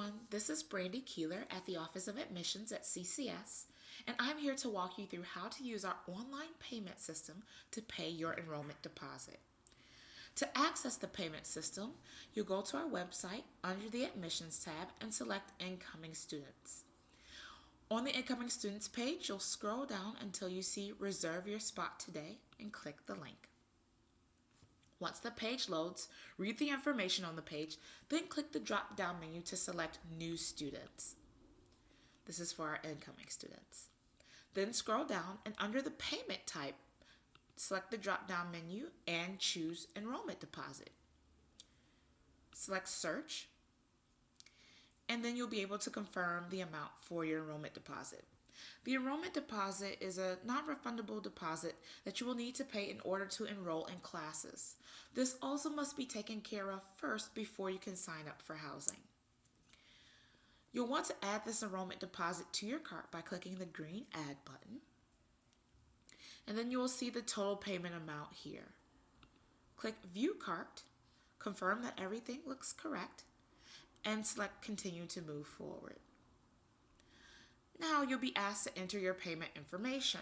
everyone, this is Brandy Keeler at the Office of Admissions at CCS, and I'm here to walk you through how to use our online payment system to pay your enrollment deposit. To access the payment system, you'll go to our website under the Admissions tab and select Incoming Students. On the Incoming Students page, you'll scroll down until you see Reserve Your Spot Today and click the link. Once the page loads, read the information on the page, then click the drop-down menu to select New Students. This is for our incoming students. Then scroll down and under the payment type, select the drop-down menu and choose Enrollment Deposit. Select Search, and then you'll be able to confirm the amount for your enrollment deposit. The enrollment deposit is a non-refundable deposit that you will need to pay in order to enroll in classes. This also must be taken care of first before you can sign up for housing. You'll want to add this enrollment deposit to your cart by clicking the green Add button. And then you will see the total payment amount here. Click View Cart, confirm that everything looks correct, and select Continue to move forward. Now you'll be asked to enter your payment information.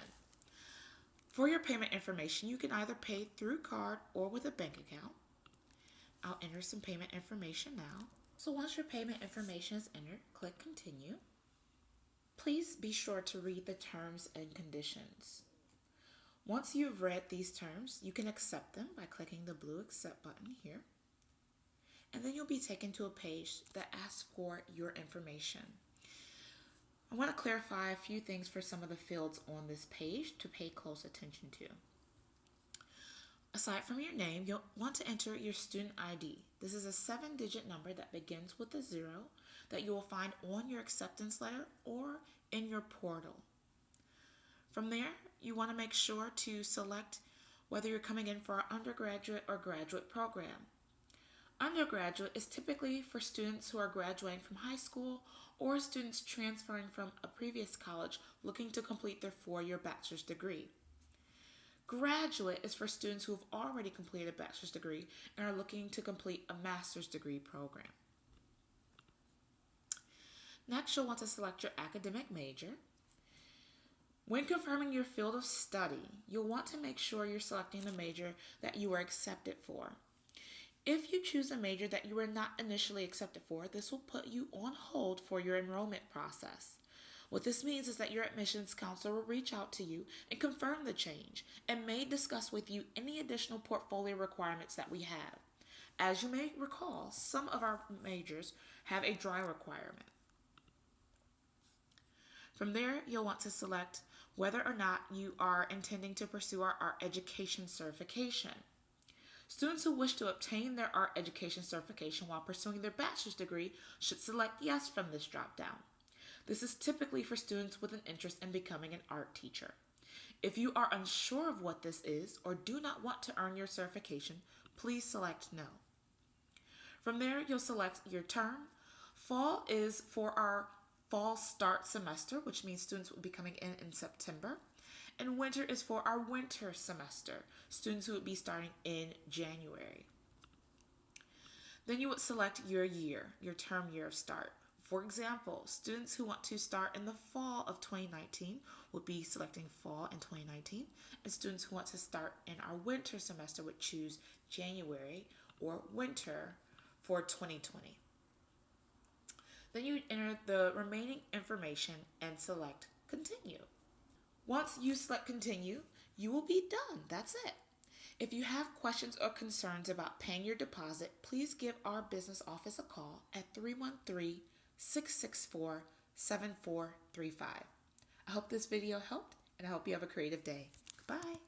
For your payment information, you can either pay through card or with a bank account. I'll enter some payment information now. So once your payment information is entered, click Continue. Please be sure to read the terms and conditions. Once you've read these terms, you can accept them by clicking the blue Accept button here. And then you'll be taken to a page that asks for your information. I want to clarify a few things for some of the fields on this page to pay close attention to. Aside from your name, you'll want to enter your student ID. This is a 7-digit number that begins with a 0 that you will find on your acceptance letter or in your portal. From there, you want to make sure to select whether you're coming in for our undergraduate or graduate program. Undergraduate is typically for students who are graduating from high school or students transferring from a previous college looking to complete their 4-year bachelor's degree. Graduate is for students who have already completed a bachelor's degree and are looking to complete a master's degree program. Next, you'll want to select your academic major. When confirming your field of study, you'll want to make sure you're selecting the major that you are accepted for. If you choose a major that you were not initially accepted for, this will put you on hold for your enrollment process. What this means is that your admissions counselor will reach out to you and confirm the change and may discuss with you any additional portfolio requirements that we have. As you may recall, some of our majors have a dry requirement. From there, you'll want to select whether or not you are intending to pursue our art education certification. Students who wish to obtain their art education certification while pursuing their bachelor's degree should select Yes from this drop-down. This is typically for students with an interest in becoming an art teacher. If you are unsure of what this is or do not want to earn your certification, please select No. From there, you'll select your term. Fall is for our fall start semester, which means students will be coming in September. And winter is for our winter semester, students who would be starting in January. Then you would select your year, your term year of start. For example, students who want to start in the fall of 2019 would be selecting fall in 2019, and students who want to start in our winter semester would choose January or winter for 2020. Then you enter the remaining information and select Continue. Once you select Continue, you will be done. That's it. If you have questions or concerns about paying your deposit, please give our business office a call at 313-664-7435. I hope this video helped, and I hope you have a creative day. Goodbye.